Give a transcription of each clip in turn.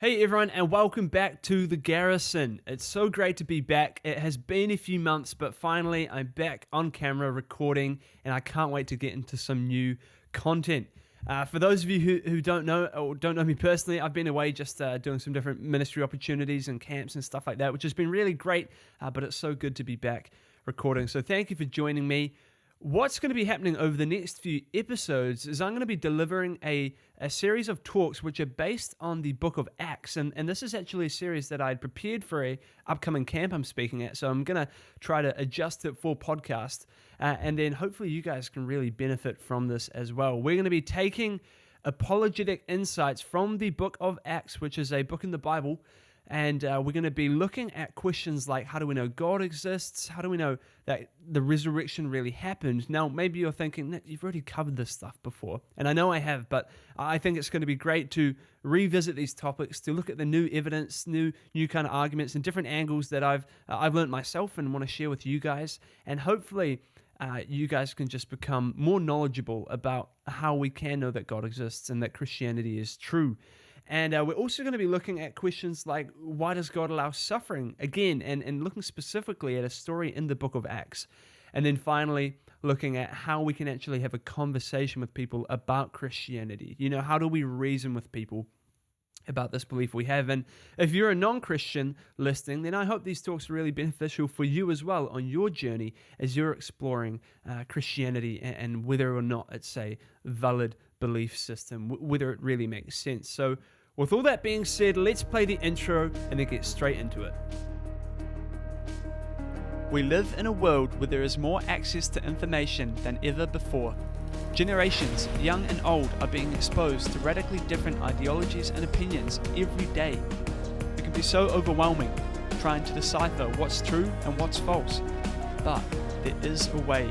Hey everyone, and welcome back to The Garrison. It's so great to be back. It has been a few months, but finally I'm back on camera recording, and I can't wait to get into some new content. For those of you who don't know or don't know me personally, I've been away just doing some different ministry opportunities and camps and stuff like that, which has been really great, but it's so good to be back recording. So thank you for joining me. What's going to be happening over the next few episodes is I'm going to be delivering a series of talks which are based on the book of Acts. And this is actually a series that I'd prepared for a upcoming camp I'm speaking at. So I'm going to try to adjust it for podcast. And then hopefully you guys can really benefit from this as well. We're going to be taking apologetic insights from the book of Acts, which is a book in the Bible. And we're going to be looking at questions like, how do we know God exists? How do we know that the resurrection really happened? Now, maybe you're thinking, Nick, you've already covered this stuff before. And I know I have, but I think it's going to be great to revisit these topics, to look at the new evidence, new kind of arguments and different angles that I've learned myself and want to share with you guys. And hopefully you guys can just become more knowledgeable about how we can know that God exists and that Christianity is true. And we're also going to be looking at questions like, why does God allow suffering? Again, and looking specifically at a story in the book of Acts. And then finally, looking at how we can actually have a conversation with people about Christianity. You know, how do we reason with people about this belief we have? And if you're a non-Christian listening, then I hope these talks are really beneficial for you as well on your journey as you're exploring Christianity and whether or not it's a valid belief system, whether it really makes sense. So with all that being said, let's play the intro and then get straight into it. We live in a world where there is more access to information than ever before. Generations, young and old, are being exposed to radically different ideologies and opinions every day. It can be so overwhelming, trying to decipher what's true and what's false. But there is a way.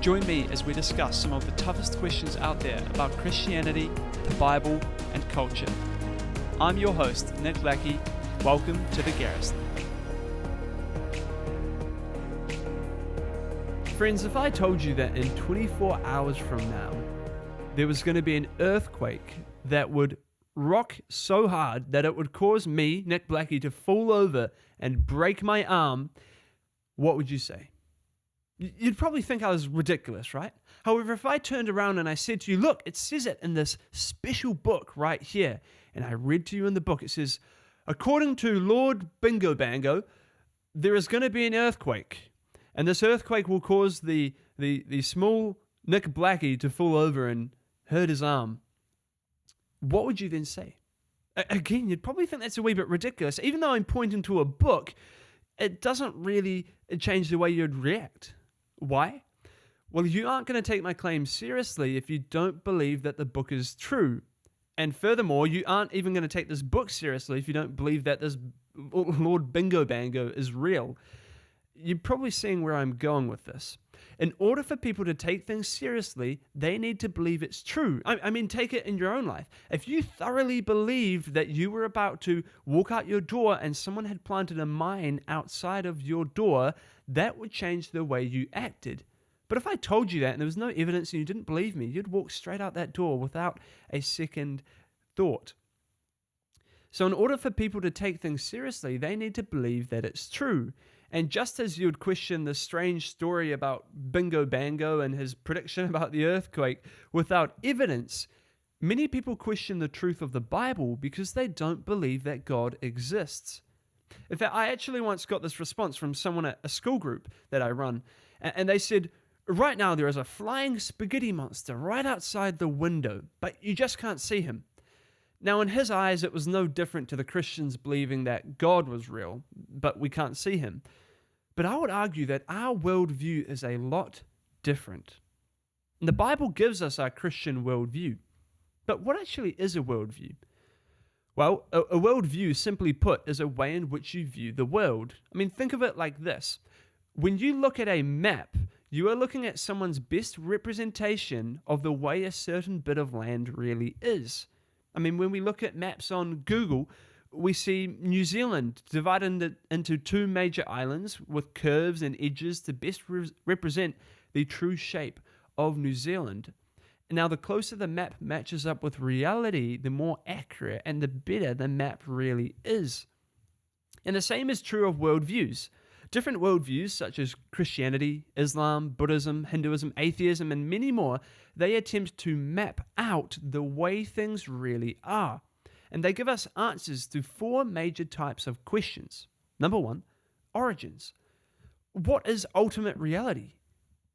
Join me as we discuss some of the toughest questions out there about Christianity, the Bible, and culture. I'm your host, Nick Lackey. Welcome to The Garrison. Friends, if I told you that in 24 hours from now, there was going to be an earthquake that would rock so hard that it would cause me, Nick Blackie, to fall over and break my arm, what would you say? You'd probably think I was ridiculous, right? However, if I turned around and I said to you, look, it says it in this special book right here, and I read to you in the book, it says, according to Lord Bingo Bango, there is going to be an earthquake. And this earthquake will cause the small Nick Blackie to fall over and hurt his arm. What would you then say? Again, you'd probably think that's a wee bit ridiculous. Even though I'm pointing to a book, it doesn't really change the way you'd react. Why? Well, you aren't going to take my claim seriously if you don't believe that the book is true. And furthermore, you aren't even going to take this book seriously if you don't believe that this Lord Bingo Bango is real. You're probably seeing where I'm going with this. In order for people to take things seriously, they need to believe it's true. I mean, take it in your own life. If you thoroughly believed that you were about to walk out your door and someone had planted a mine outside of your door, that would change the way you acted. But if I told you that and there was no evidence and you didn't believe me, you'd walk straight out that door without a second thought. So in order for people to take things seriously, they need to believe that it's true. And just as you would question the strange story about Bingo Bango and his prediction about the earthquake without evidence, many people question the truth of the Bible because they don't believe that God exists. In fact, I actually once got this response from someone at a school group that I run, and they said, right now there is a flying spaghetti monster right outside the window, but you just can't see him. Now, in his eyes, it was no different to the Christians believing that God was real, but we can't see him. But I would argue that our worldview is a lot different. And the Bible gives us our Christian worldview. But what actually is a worldview? Well, a worldview, simply put, is a way in which you view the world. I mean, think of it like this. When you look at a map, you are looking at someone's best representation of the way a certain bit of land really is. I mean, when we look at maps on Google, we see New Zealand divided into two major islands with curves and edges to best represent the true shape of New Zealand. Now, the closer the map matches up with reality, the more accurate and the better the map really is. And the same is true of worldviews. Different worldviews, such as Christianity, Islam, Buddhism, Hinduism, atheism, and many more, they attempt to map out the way things really are. And they give us answers to four major types of questions. Number one, origins. What is ultimate reality?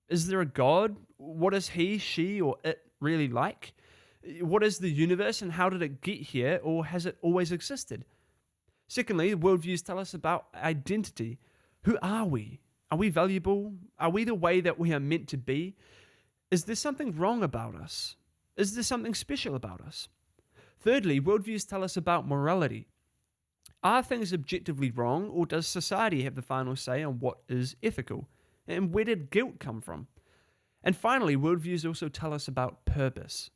Is there a God? What is he, she, or it really like? What is the universe and how did it get here, or has it always existed? Secondly, worldviews tell us about identity. Who are we? Are we valuable? Are we the way that we are meant to be? Is there something wrong about us? Is there something special about us? Thirdly, worldviews tell us about morality. Are things objectively wrong, or does society have the final say on what is ethical? And where did guilt come from? And finally, worldviews also tell us about purpose.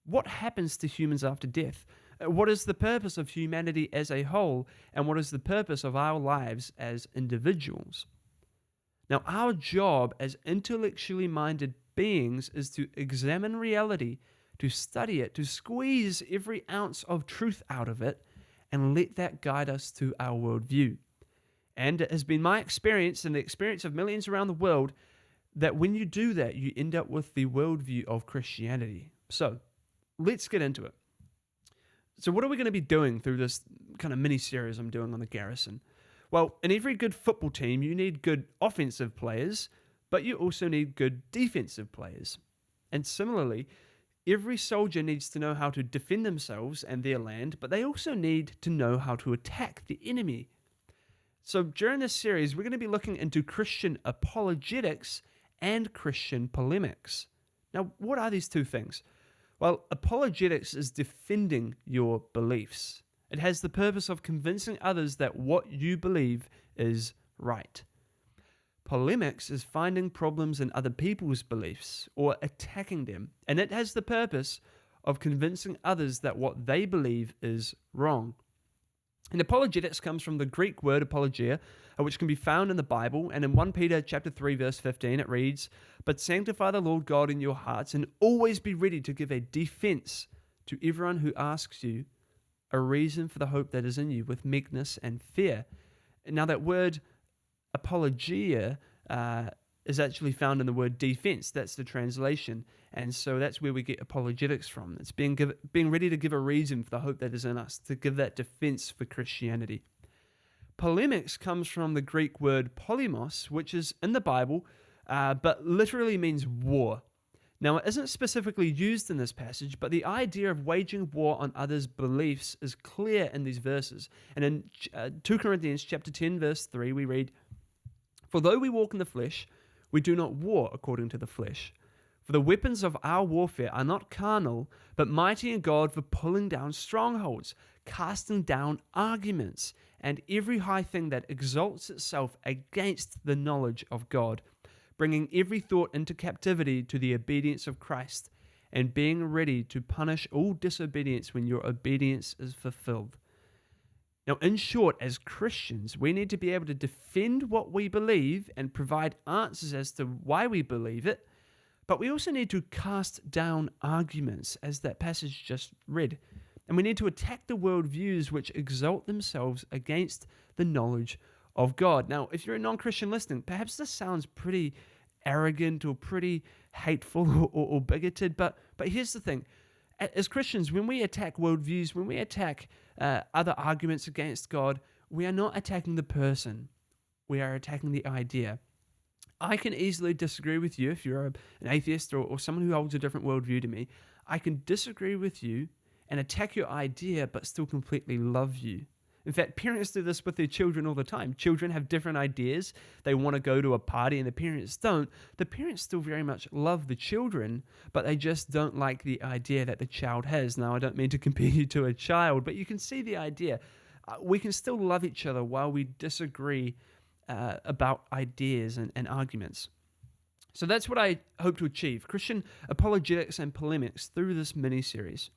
What happens to humans after death? What is the purpose of humanity as a whole? And what is the purpose of our lives as individuals? Now, our job as intellectually minded beings is to examine reality, to study it, to squeeze every ounce of truth out of it, and let that guide us to our worldview. And it has been my experience and the experience of millions around the world that when you do that, you end up with the worldview of Christianity. So, let's get into it. So what are we going to be doing through this kind of mini-series I'm doing on the Garrison? Well, in every good football team, you need good offensive players, but you also need good defensive players. And similarly, every soldier needs to know how to defend themselves and their land, but they also need to know how to attack the enemy. So during this series, we're going to be looking into Christian apologetics and Christian polemics. Now, what are these two things? Well, apologetics is defending your beliefs. It has the purpose of convincing others that what you believe is right. Polemics is finding problems in other people's beliefs or attacking them, and it has the purpose of convincing others that what they believe is wrong. And apologetics comes from the Greek word apologia, which can be found in the Bible, and in 1 Peter chapter 3, verse 15, it reads, "But sanctify the Lord God in your hearts, and always be ready to give a defense to everyone who asks you a reason for the hope that is in you with meekness and fear." And now that word apologia is actually found in the word defense. That's the translation. And so that's where we get apologetics from. It's being ready to give a reason for the hope that is in us, to give that defense for Christianity. Polemics comes from the Greek word polemos, which is in the Bible, but literally means war. Now, it isn't specifically used in this passage, but the idea of waging war on others' beliefs is clear in these verses. And in 2 Corinthians chapter 10, verse 3, we read, "For though we walk in the flesh, we do not war according to the flesh. For the weapons of our warfare are not carnal, but mighty in God for pulling down strongholds, casting down arguments, and every high thing that exalts itself against the knowledge of God, bringing every thought into captivity to the obedience of Christ, and being ready to punish all disobedience when your obedience is fulfilled." Now, in short, as Christians, we need to be able to defend what we believe and provide answers as to why we believe it, but we also need to cast down arguments, as that passage just read. And we need to attack the worldviews which exalt themselves against the knowledge of God. Now, if you're a non-Christian listening, perhaps this sounds pretty arrogant or pretty hateful or bigoted, but here's the thing. As Christians, when we attack worldviews, when we attack other arguments against God, we are not attacking the person. We are attacking the idea. I can easily disagree with you if you're an atheist or someone who holds a different worldview to me. I can disagree with you and attack your idea, but still completely love you. In fact, parents do this with their children all the time. Children have different ideas. They want to go to a party and the parents don't. The parents still very much love the children, but they just don't like the idea that the child has. Now, I don't mean to compare you to a child, but you can see the idea. We can still love each other while we disagree about ideas and arguments. So that's what I hope to achieve, Christian apologetics and polemics through this mini-series.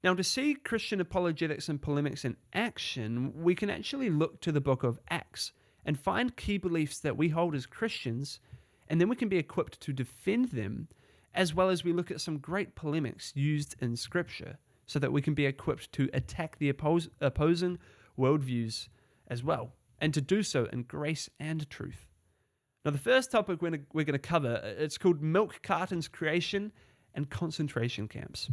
Now, to see Christian apologetics and polemics in action, we can actually look to the book of Acts and find key beliefs that we hold as Christians, and then we can be equipped to defend them as well as we look at some great polemics used in Scripture so that we can be equipped to attack the opposing worldviews as well, and to do so in grace and truth. Now, the first topic we're going to cover, it's called Milk Cartons Creation and Concentration Camps.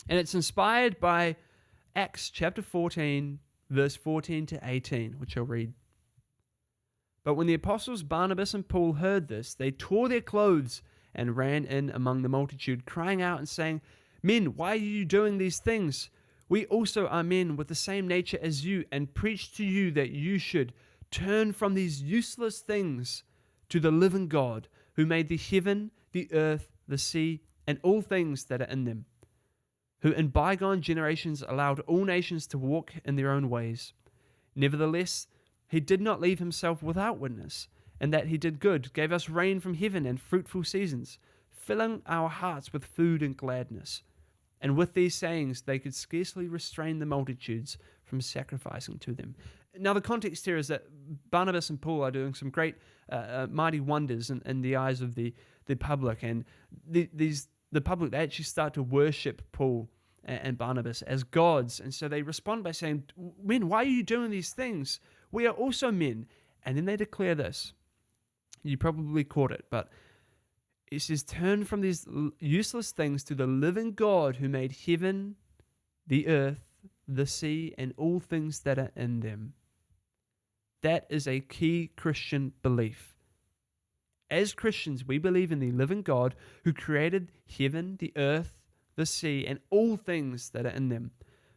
And it's inspired by Acts chapter 14, verse 14 to 18, which I'll read. But when the apostles Barnabas and Paul heard this, they tore their clothes and ran in among the multitude, crying out and saying, "Men, why are you doing these things? We also are men with the same nature as you, and preach to you that you should turn from these useless things to the living God, who made the heaven, the earth, the sea, and all things that are in them, who in bygone generations allowed all nations to walk in their own ways. Nevertheless, he did not leave himself without witness, and that he did good, gave us rain from heaven and fruitful seasons, filling our hearts with food and gladness." And with these sayings, they could scarcely restrain the multitudes from sacrificing to them. Now, the context here is that Barnabas and Paul are doing some great, mighty wonders in the eyes of the public. And the public, they actually start to worship Paul and Barnabas as gods. And so they respond by saying, "Men, why are you doing these things? We are also men." And then they declare this. You probably caught it, but it says, "Turn from these useless things to the living God who made heaven, the earth, the sea, and all things that are in them." That is a key Christian belief. As Christians, we believe in the living God who created heaven, the earth, the sea, and all things that are in them.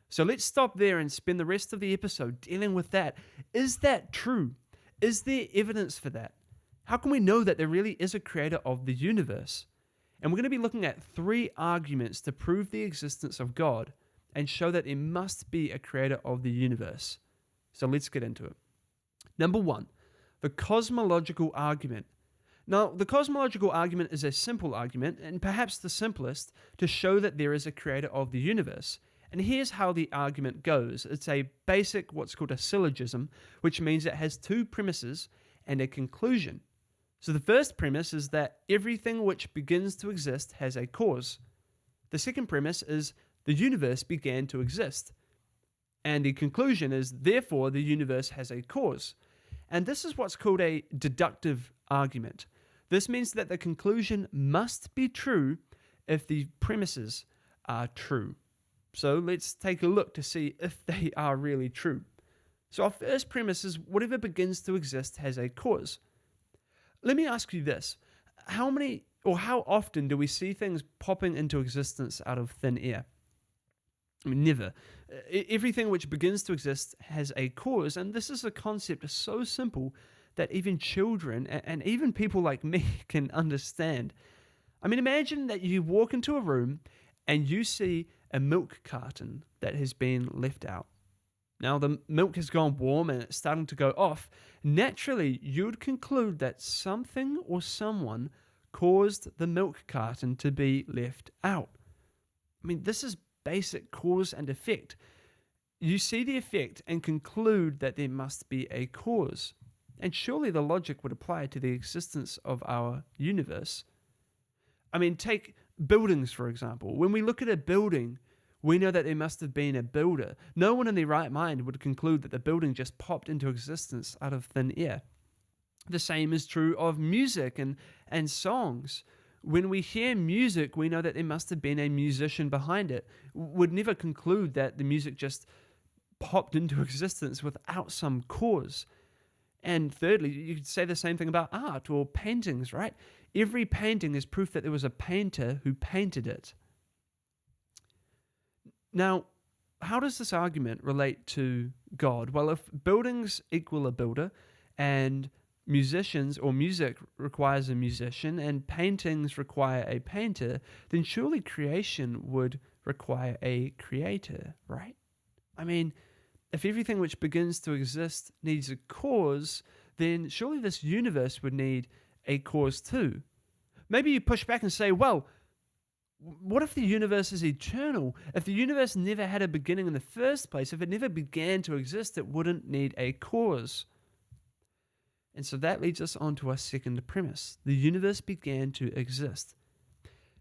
So let's stop there and spend the rest of the episode dealing with that. Is that true? Is there evidence for that? How can we know that there really is a creator of the universe? And we're going to be looking at 3 arguments to prove the existence of God and show that there must be a creator of the universe. So let's get into it. Number 1, the cosmological argument. Now, the cosmological argument is a simple argument, and perhaps the simplest, to show that there is a creator of the universe. And here's how the argument goes. It's a basic, what's called a syllogism, which means it has 2 premises and a conclusion. So the first premise is that everything which begins to exist has a cause. The second premise is the universe began to exist. And the conclusion is, therefore, the universe has a cause. And this is what's called a deductive argument. This means that the conclusion must be true if the premises are true. So let's take a look to see if they are really true. So our first premise is whatever begins to exist has a cause. Let me ask you this. How often do we see things popping into existence out of thin air? I mean, never. Everything which begins to exist has a cause, and this is a concept so simple that even children and even people like me can understand. I mean, imagine that you walk into a room and you see a milk carton that has been left out. Now, the milk has gone warm and it's starting to go off. Naturally, you'd conclude that something or someone caused the milk carton to be left out. I mean, this is basic cause and effect. You see the effect and conclude that there must be a cause. And surely the logic would apply to the existence of our universe. I mean, take buildings, for example. When we look at a building, we know that there must have been a builder. No one in their right mind would conclude that the building just popped into existence out of thin air. The same is true of music and songs. When we hear music, we know that there must have been a musician behind it. We'd never conclude that the music just popped into existence without some cause. And thirdly, you could say the same thing about art or paintings, right? Every painting is proof that there was a painter who painted it. Now, how does this argument relate to God? Well, if buildings equal a builder, and musicians or music requires a musician, and paintings require a painter, then surely creation would require a creator, right? I mean, if everything which begins to exist needs a cause, then surely this universe would need a cause too. Maybe you push back and say, well, what if the universe is eternal? If the universe never had a beginning in the first place, if it never began to exist, it wouldn't need a cause. And so that leads us on to our second premise. The universe began to exist.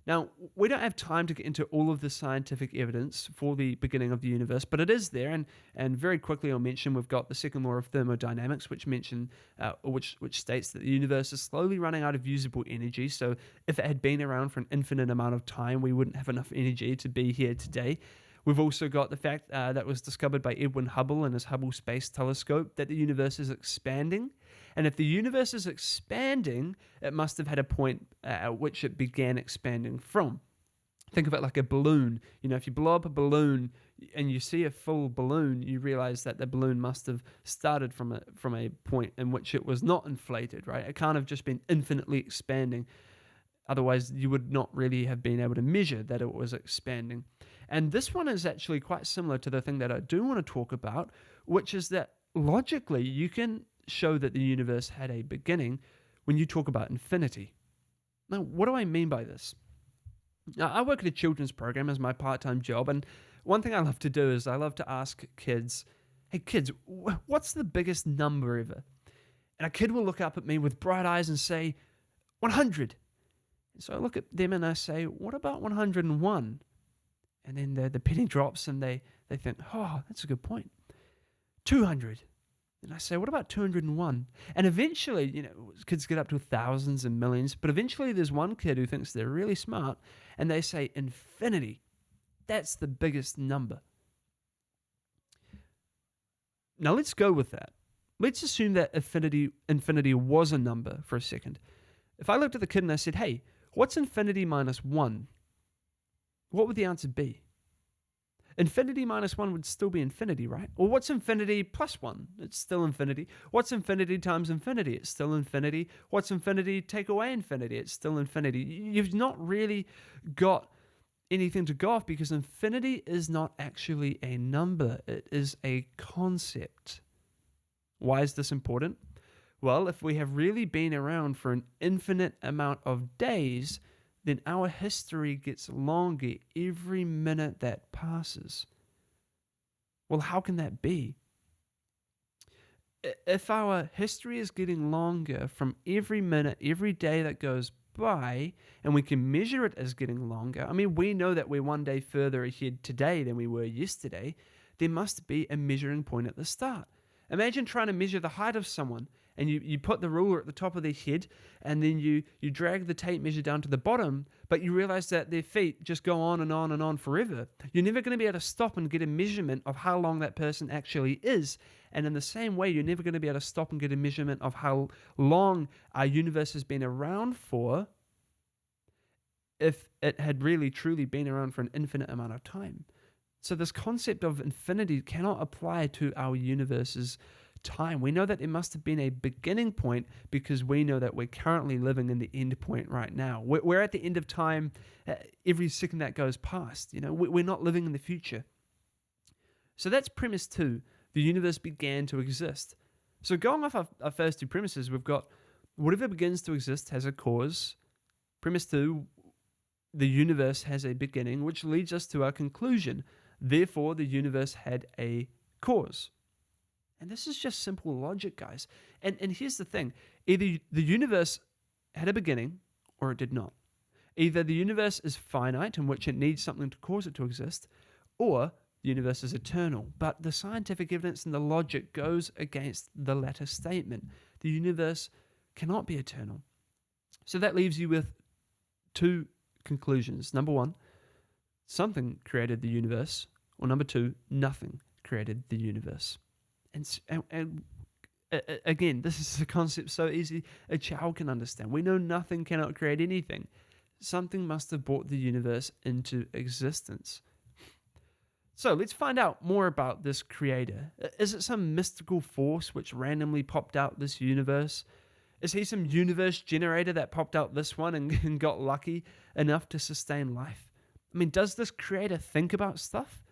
Now, we don't have time to get into all of the scientific evidence for the beginning of the universe, but it is there, and very quickly I'll mention we've got the second law of thermodynamics, which states that the universe is slowly running out of usable energy. So if it had been around for an infinite amount of time, we wouldn't have enough energy to be here today. We've also got the fact that was discovered by Edwin Hubble and his Hubble Space Telescope that the universe is expanding. And if the universe is expanding, it must have had a point at which it began expanding from. Think of it like a balloon. If you blow up a balloon and you see a full balloon, you realize that the balloon must have started from a point in which it was not inflated, right? It can't have just been infinitely expanding. Otherwise, you would not really have been able to measure that it was expanding. And this one is actually quite similar to the thing that I do want to talk about, which is that logically you can show that the universe had a beginning when you talk about infinity. Now, what do I mean by this? Now, I work at a children's program as my part-time job, and one thing I love to do is I love to ask kids, hey kids, what's the biggest number ever? And a kid will look up at me with bright eyes and say, 100. So I look at them and I say, what about 101? And then the penny drops and they think, oh, that's a good point. 200. And I say, what about 201? And eventually, kids get up to thousands and millions, but eventually there's one kid who thinks they're really smart and they say infinity. That's the biggest number. Now let's go with that. Let's assume that infinity was a number for a second. If I looked at the kid and I said, hey, what's infinity minus 1? What would the answer be? Infinity minus 1 would still be infinity, right? Or what's infinity plus 1? It's still infinity. What's infinity times infinity? It's still infinity. What's infinity take away infinity? It's still infinity. You've not really got anything to go off because infinity is not actually a number. It is a concept. Why is this important? Well, if we have really been around for an infinite amount of days, then our history gets longer every minute that passes. Well, how can that be? If our history is getting longer from every minute, every day that goes by, and we can measure it as getting longer, we know that we're one day further ahead today than we were yesterday, there must be a measuring point at the start. Imagine trying to measure the height of someone, and you put the ruler at the top of their head, and then you drag the tape measure down to the bottom, but you realize that their feet just go on and on and on forever. You're never going to be able to stop and get a measurement of how long that person actually is. And in the same way, you're never going to be able to stop and get a measurement of how long our universe has been around for if it had really truly been around for an infinite amount of time. So this concept of infinity cannot apply to our universe's time. We know that it must have been a beginning point because we know that we're currently living in the end point right now. We're at the end of time every second that goes past. We're not living in the future. So that's premise 2. The universe began to exist. So going off our first two premises, we've got whatever begins to exist has a cause. Premise 2, the universe has a beginning, which leads us to our conclusion. Therefore, the universe had a cause. And this is just simple logic, guys. And here's the thing. Either the universe had a beginning or it did not. Either the universe is finite, in which it needs something to cause it to exist, or the universe is eternal. But the scientific evidence and the logic goes against the latter statement. The universe cannot be eternal. So that leaves you with two conclusions. Number 1, something created the universe. Or number 2, nothing created the universe. And again, this is a concept so easy a child can understand. We know nothing cannot create anything. Something must have brought the universe into existence. So let's find out more about this creator. Is it some mystical force which randomly popped out this universe? Is he some universe generator that popped out this one and got lucky enough to sustain life? Does this creator think about stuff?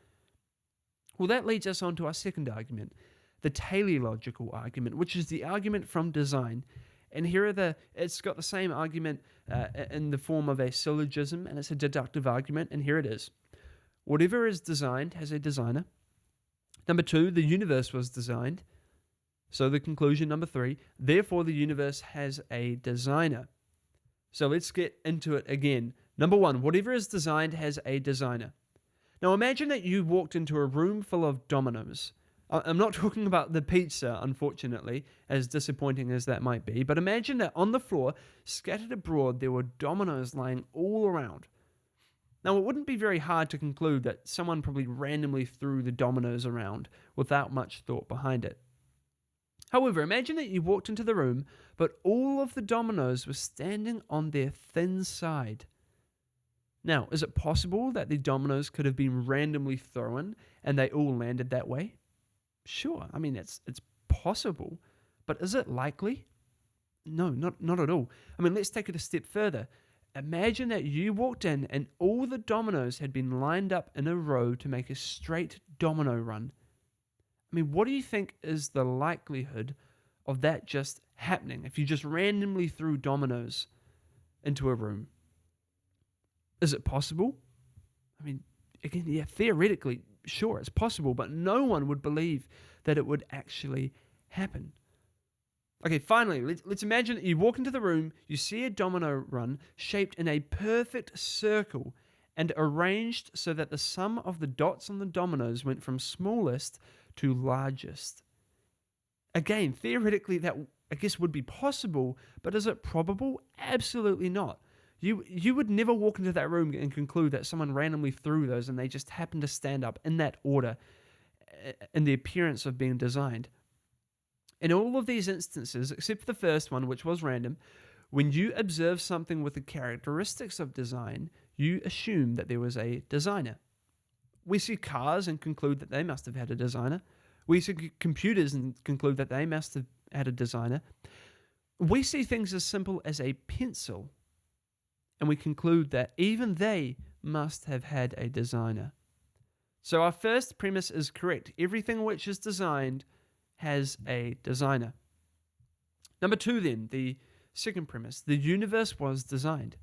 Well, that leads us on to our second argument, the teleological argument, which is the argument from design. And it's got the same argument in the form of a syllogism, and it's a deductive argument, and here it is. Whatever is designed has a designer. Number 2, the universe was designed. So the conclusion, number 3, therefore the universe has a designer. So let's get into it again. Number one, whatever is designed has a designer. Now imagine that you walked into a room full of dominoes. I'm not talking about the pizza, unfortunately, as disappointing as that might be, but imagine that on the floor, scattered abroad, there were dominoes lying all around. Now, it wouldn't be very hard to conclude that someone probably randomly threw the dominoes around without much thought behind it. However, imagine that you walked into the room, but all of the dominoes were standing on their thin side. Now, is it possible that the dominoes could have been randomly thrown and they all landed that way? Sure, I mean, it's possible, but is it likely? No, not at all. I mean, let's take it a step further. Imagine that you walked in and all the dominoes had been lined up in a row to make a straight domino run. I mean, what do you think is the likelihood of that just happening if you just randomly threw dominoes into a room? Is it possible? I mean, again, yeah, theoretically, sure, it's possible, but no one would believe that it would actually happen. Okay, finally, let's imagine that you walk into the room, you see a domino run shaped in a perfect circle and arranged so that the sum of the dots on the dominoes went from smallest to largest. Again, theoretically, that I guess would be possible, but is it probable? Absolutely not. You would never walk into that room and conclude that someone randomly threw those and they just happened to stand up in that order in the appearance of being designed. In all of these instances, except for the first one, which was random, when you observe something with the characteristics of design, you assume that there was a designer. We see cars and conclude that they must have had a designer. We see computers and conclude that they must have had a designer. We see things as simple as a pencil, and we conclude that even they must have had a designer. So our first premise is correct. Everything which is designed has a designer. Number two then, the second premise, the universe was designed.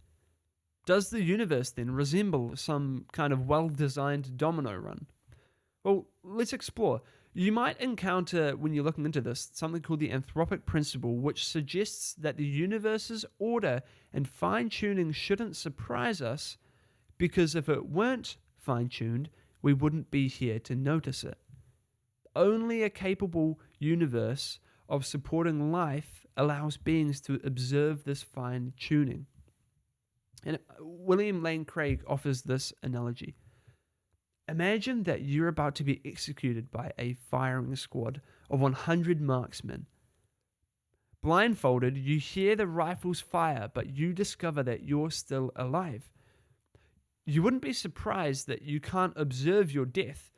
Does the universe then resemble some kind of well-designed domino run? Well, let's explore. You might encounter, when you're looking into this, something called the anthropic principle, which suggests that the universe's order and fine-tuning shouldn't surprise us, because if it weren't fine-tuned, we wouldn't be here to notice it. Only a capable universe of supporting life allows beings to observe this fine-tuning. And William Lane Craig offers this analogy. Imagine that you're about to be executed by a firing squad of 100 marksmen. Blindfolded, you hear the rifles fire, but you discover that you're still alive. You wouldn't be surprised that you can't observe your death,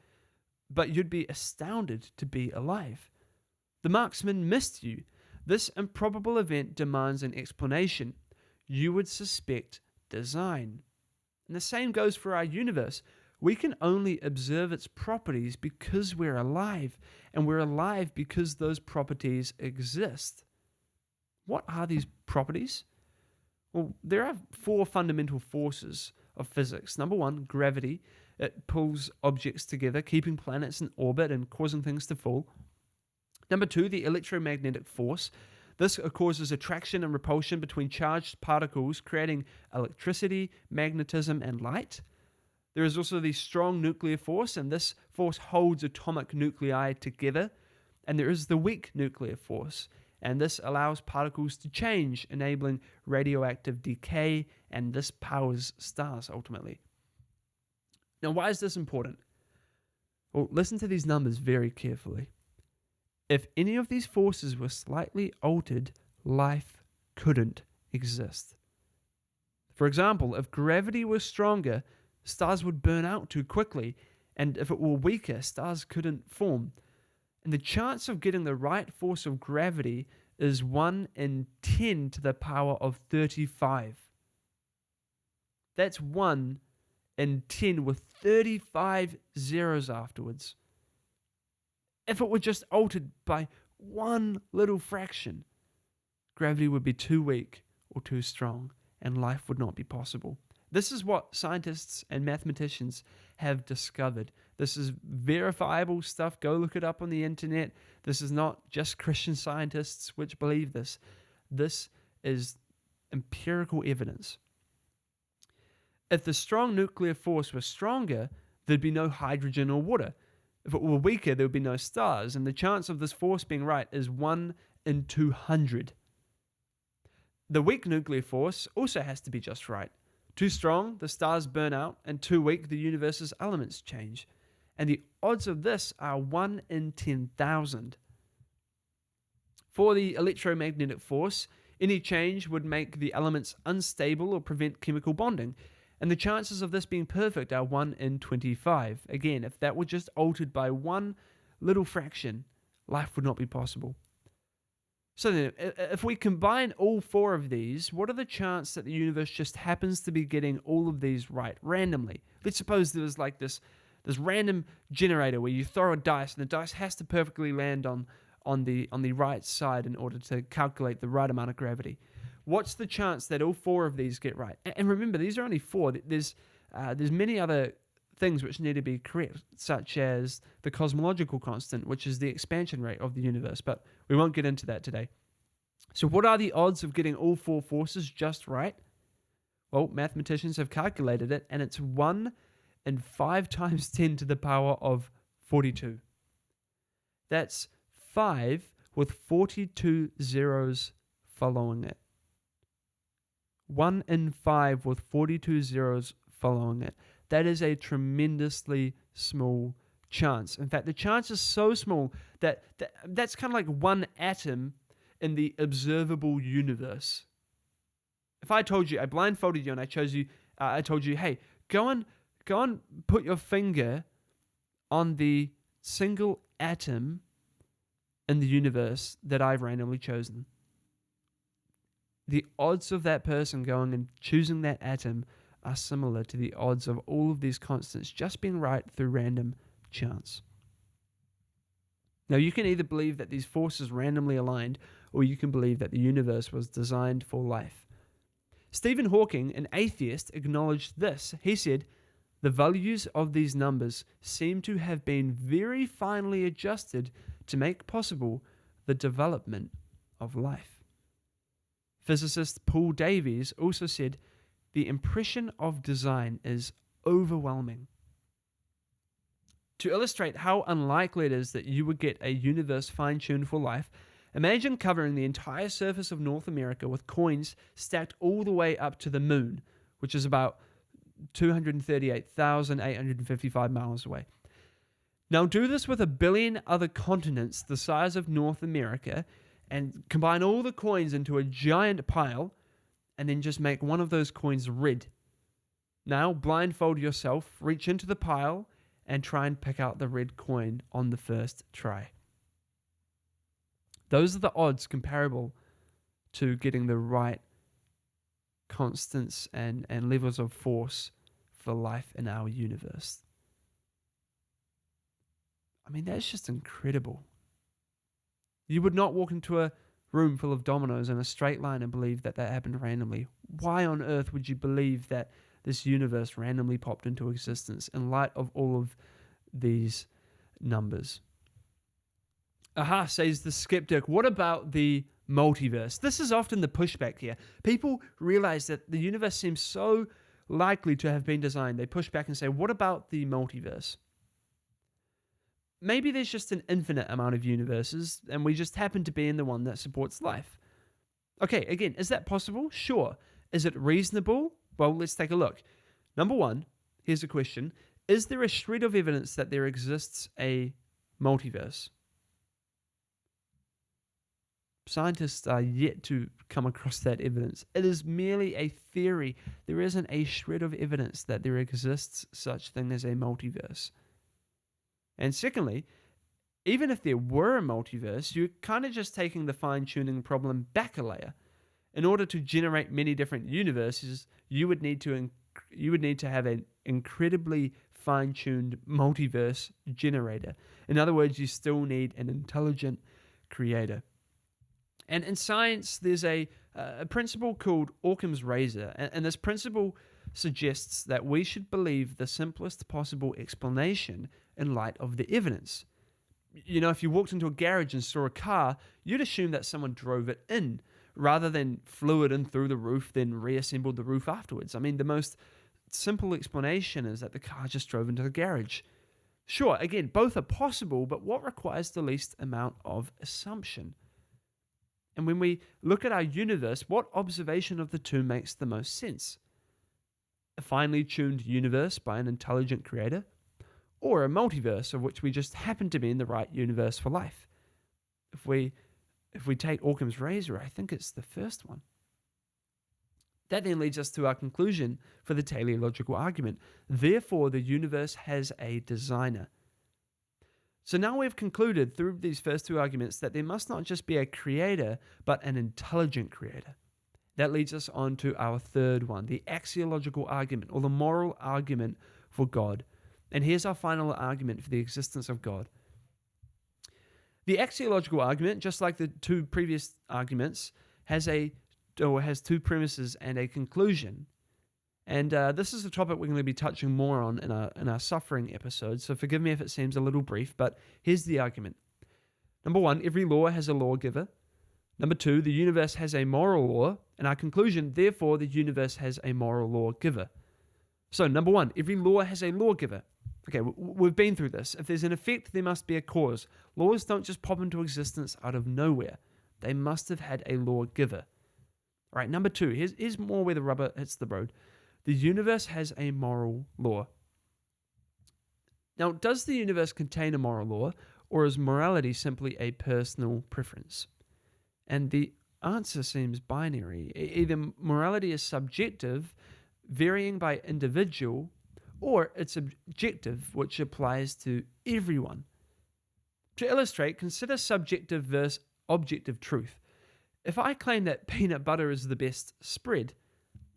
but you'd be astounded to be alive. The marksman missed you. This improbable event demands an explanation. You would suspect design. And the same goes for our universe. We can only observe its properties because we're alive, and we're alive because those properties exist. What are these properties? Well, there are four fundamental forces of physics. Number one, gravity. It pulls objects together, keeping planets in orbit and causing things to fall. Number two, the electromagnetic force. This causes attraction and repulsion between charged particles, creating electricity, magnetism, and light. There is also the strong nuclear force, and this force holds atomic nuclei together. And there is the weak nuclear force, and this allows particles to change, enabling radioactive decay, and this powers stars ultimately. Now, why is this important? Well, listen to these numbers very carefully. If any of these forces were slightly altered, life couldn't exist. For example, if gravity was stronger, stars would burn out too quickly, and if it were weaker, stars couldn't form. And the chance of getting the right force of gravity is 1 in 10 to the power of 35. That's 1 in 10 with 35 zeros afterwards. If it were just altered by one little fraction, gravity would be too weak or too strong, and life would not be possible. This is what scientists and mathematicians have discovered. This is verifiable stuff. Go look it up on the internet. This is not just Christian scientists which believe this. This is empirical evidence. If the strong nuclear force were stronger, there'd be no hydrogen or water. If it were weaker, there would be no stars, and the chance of this force being right is 1 in 200. The weak nuclear force also has to be just right. Too strong, the stars burn out, and too weak, the universe's elements change. And the odds of this are 1 in 10,000. For the electromagnetic force, any change would make the elements unstable or prevent chemical bonding. And the chances of this being perfect are 1 in 25. Again, if that were just altered by one little fraction, life would not be possible. So then, if we combine all four of these, what are the chances that the universe just happens to be getting all of these right randomly? Let's suppose there was like this random generator where you throw a dice and the dice has to perfectly land on the right side in order to calculate the right amount of gravity. What's the chance that all four of these get right? And remember, these are only four. There's many other things which need to be correct, such as the cosmological constant, which is the expansion rate of the universe, but we won't get into that today. So what are the odds of getting all four forces just right? Well, mathematicians have calculated it, and it's 1 in 5 times 10 to the power of 42. That's 5 with 42 zeros following it. 1 in 5 with 42 zeros following it. That is a tremendously small chance. In fact, the chance is so small that's kind of like one atom in the observable universe. If I told you, I blindfolded you and I told you, hey, go and put your finger on the single atom in the universe that I've randomly chosen. The odds of that person going and choosing that atom are similar to the odds of all of these constants just being right through random chance. Now, you can either believe that these forces randomly aligned, or you can believe that the universe was designed for life. Stephen Hawking, an atheist, acknowledged this. He said, "The values of these numbers seem to have been very finely adjusted to make possible the development of life." Physicist Paul Davies also said, "The impression of design is overwhelming." To illustrate how unlikely it is that you would get a universe fine-tuned for life, imagine covering the entire surface of North America with coins stacked all the way up to the moon, which is about 238,855 miles away. Now do this with 1 billion other continents the size of North America, and combine all the coins into a giant pile, and then just make one of those coins red. Now blindfold yourself, reach into the pile, and try and pick out the red coin on the first try. Those are the odds comparable to getting the right constants and levels of force for life in our universe. I mean, that's just incredible. You would not walk into a room full of dominoes in a straight line and believe that happened randomly. Why on earth would you believe that this universe randomly popped into existence in light of all of these numbers? Aha, says the skeptic. What about the multiverse? This is often the pushback here. People realize that the universe seems so likely to have been designed. They push back and say, what about the multiverse? Maybe there's just an infinite amount of universes, and we just happen to be in the one that supports life. Okay, again, is that possible? Sure. Is it reasonable? Well, let's take a look. Number one, here's a question. Is there a shred of evidence that there exists a multiverse? Scientists are yet to come across that evidence. It is merely a theory. There isn't a shred of evidence that there exists such thing as a multiverse. And secondly, even if there were a multiverse, you're kind of just taking the fine-tuning problem back a layer. In order to generate many different universes, you would need to have an incredibly fine-tuned multiverse generator. In other words, you still need an intelligent creator. And in science, there's a principle called Occam's razor, and this principle suggests that we should believe the simplest possible explanation in light of the evidence. You know, if you walked into a garage and saw a car, you'd assume that someone drove it in, rather than flew it in through the roof, then reassembled the roof afterwards. I mean, the most simple explanation is that the car just drove into the garage. Sure, again, both are possible, but what requires the least amount of assumption? And when we look at our universe, what observation of the two makes the most sense? A finely tuned universe by an intelligent creator, or a multiverse of which we just happen to be in the right universe for life? If we take Occam's razor, I think it's the first one. That then leads us to our conclusion for the teleological argument. Therefore, the universe has a designer. So now we've concluded through these first two arguments that there must not just be a creator, but an intelligent creator. That leads us on to our third one, the axiological argument, or the moral argument for God. And here's our final argument for the existence of God. The axiological argument, just like the two previous arguments, has two premises and a conclusion. And this is a topic we're going to be touching more on in our suffering episode, so forgive me if it seems a little brief, but here's the argument. Number one, every law has a lawgiver. Number two, the universe has a moral law. And our conclusion, therefore, the universe has a moral lawgiver. So, number one, every law has a lawgiver. Okay, we've been through this. If there's an effect, there must be a cause. Laws don't just pop into existence out of nowhere. They must have had a lawgiver. All right, number two, here's more where the rubber hits the road. The universe has a moral law. Now, does the universe contain a moral law, or is morality simply a personal preference? And the answer seems binary. Either morality is subjective, varying by individual, or it's objective, which applies to everyone. To illustrate, consider subjective versus objective truth. If I claim that peanut butter is the best spread,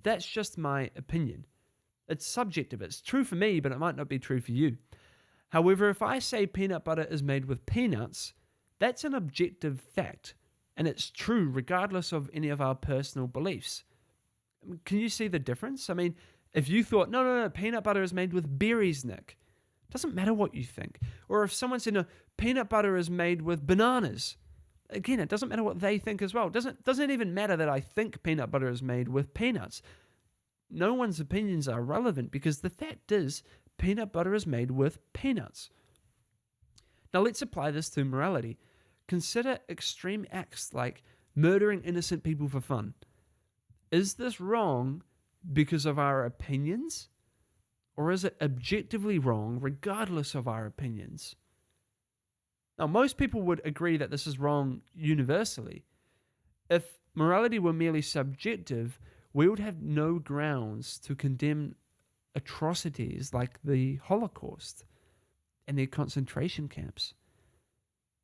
that's just my opinion. It's subjective. It's true for me, but it might not be true for you. However, if I say peanut butter is made with peanuts, that's an objective fact, and it's true regardless of any of our personal beliefs. Can you see the difference? I mean, if you thought, no, peanut butter is made with berries, Nick, it doesn't matter what you think. Or if someone said, no, peanut butter is made with bananas, again, it doesn't matter what they think as well. It doesn't even matter that I think peanut butter is made with peanuts. No one's opinions are relevant because the fact is peanut butter is made with peanuts. Now let's apply this to morality. Consider extreme acts like murdering innocent people for fun. Is this wrong because of our opinions? Or is it objectively wrong regardless of our opinions? Now, most people would agree that this is wrong universally. If morality were merely subjective, we would have no grounds to condemn atrocities like the Holocaust and the concentration camps.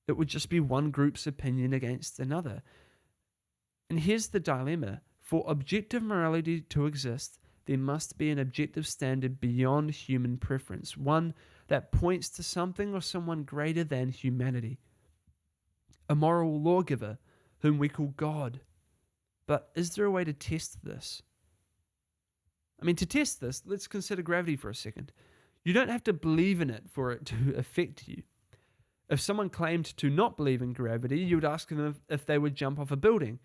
It would just be one group's opinion against another. And here's the dilemma. For objective morality to exist, there must be an objective standard beyond human preference, one that points to something or someone greater than humanity. A moral lawgiver, whom we call God. But is there a way to test this? I mean, to test this, let's consider gravity for a second. You don't have to believe in it for it to affect you. If someone claimed to not believe in gravity, you would ask them if they would jump off a building.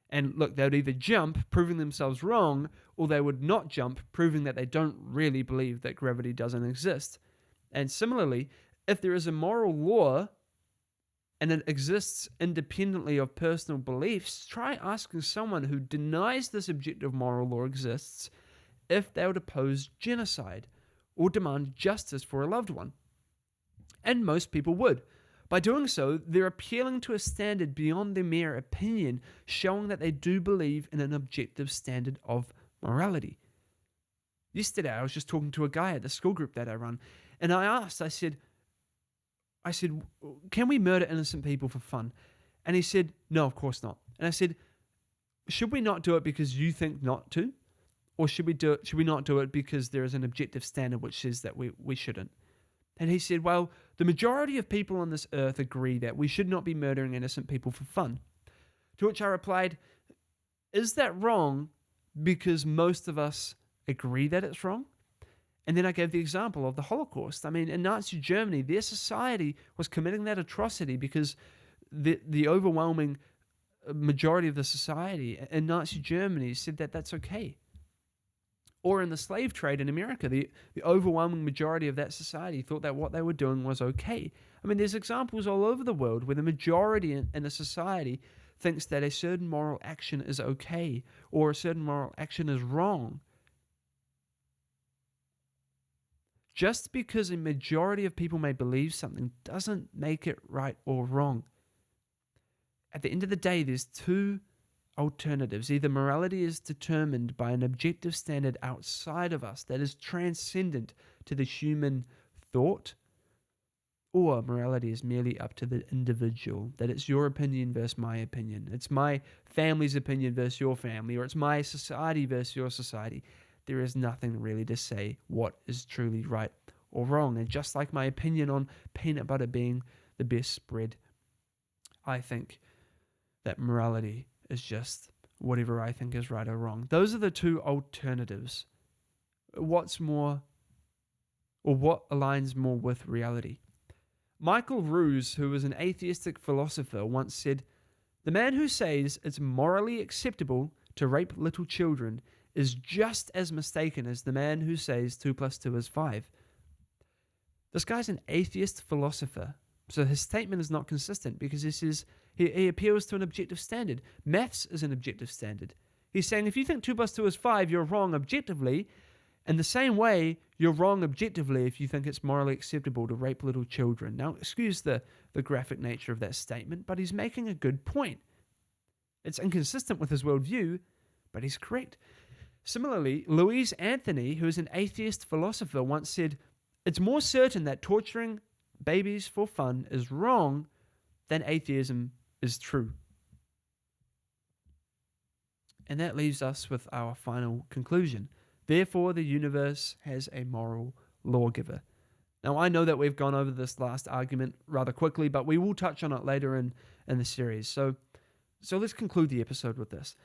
And look, they would either jump, proving themselves wrong, or they would not jump, proving that they don't really believe that gravity doesn't exist. And similarly, if there is a moral law and it exists independently of personal beliefs, try asking someone who denies this objective moral law exists if they would oppose genocide or demand justice for a loved one. And most people would. By doing so, they're appealing to a standard beyond their mere opinion, showing that they do believe in an objective standard of morality. Yesterday, I was just talking to a guy at the school group that I run, and I said, can we murder innocent people for fun? And he said, no, of course not. And I said, should we not do it because you think not to? Or should we not do it because there is an objective standard which says that we shouldn't? And he said, well, the majority of people on this earth agree that we should not be murdering innocent people for fun. To which I replied, is that wrong because most of us agree that it's wrong? And then I gave the example of the Holocaust. I mean, in Nazi Germany, their society was committing that atrocity because the overwhelming majority of the society in Nazi Germany said that that's okay. Or in the slave trade in America, the overwhelming majority of that society thought that what they were doing was okay. I mean, there's examples all over the world where the majority in a society thinks that a certain moral action is okay or a certain moral action is wrong. Just because a majority of people may believe something doesn't make it right or wrong. At the end of the day, there's two alternatives. Either morality is determined by an objective standard outside of us that is transcendent to the human thought, or morality is merely up to the individual, that it's your opinion versus my opinion. It's my family's opinion versus your family, or it's my society versus your society. There is nothing really to say what is truly right or wrong. And just like my opinion on peanut butter being the best spread, I think that morality is just whatever I think is right or wrong. Those are the two alternatives. What's more, or what aligns more with reality? Michael Ruse, who was an atheistic philosopher, once said, "The man who says it's morally acceptable to rape little children is just as mistaken as the man who says 2 + 2 is 5. This guy's an atheist philosopher, so his statement is not consistent because he says he appeals to an objective standard. Maths is an objective standard. He's saying if you think 2 + 2 is 5, you're wrong objectively. In the same way, you're wrong objectively if you think it's morally acceptable to rape little children. Now, excuse the graphic nature of that statement, but he's making a good point. It's inconsistent with his worldview, but he's correct. Similarly, Louise Anthony, who is an atheist philosopher, once said, "It's more certain that torturing babies for fun is wrong than atheism is true." And that leaves us with our final conclusion. Therefore, the universe has a moral lawgiver. Now, I know that we've gone over this last argument rather quickly, but we will touch on it later in the series. So let's conclude the episode with this.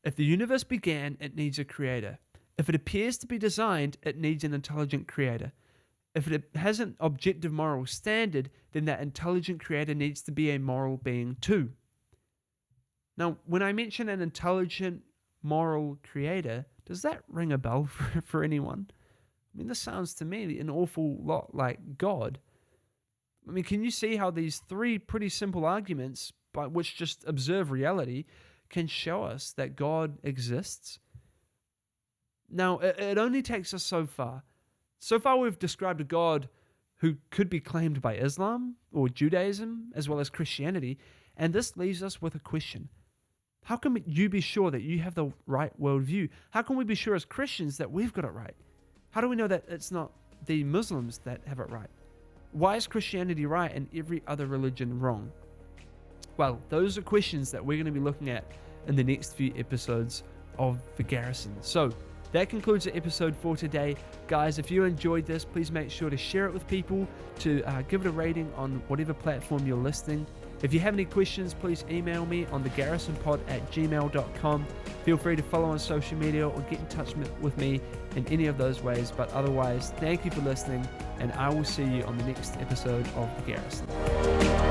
If the universe began, it needs a creator. If it appears to be designed, it needs an intelligent creator. If it has an objective moral standard, then that intelligent creator needs to be a moral being too. Now, when I mention an intelligent moral creator, does that ring a bell for anyone? I mean, this sounds to me an awful lot like God. I mean, can you see how these three pretty simple arguments, by which just observe reality, can show us that God exists? Now, it only takes us so far. So far, we've described a God who could be claimed by Islam or Judaism, as well as Christianity, and this leaves us with a question. How can you be sure that you have the right worldview? How can we be sure as Christians that we've got it right? How do we know that it's not the Muslims that have it right? Why is Christianity right and every other religion wrong? Well, those are questions that we're going to be looking at in the next few episodes of The Garrison. So, that concludes the episode for today. Guys, if you enjoyed this, please make sure to share it with people, to give it a rating on whatever platform you're listening. If you have any questions, please email me on thegarrisonpod@gmail.com. Feel free to follow on social media or get in touch with me in any of those ways. But otherwise, thank you for listening, and I will see you on the next episode of The Garrison.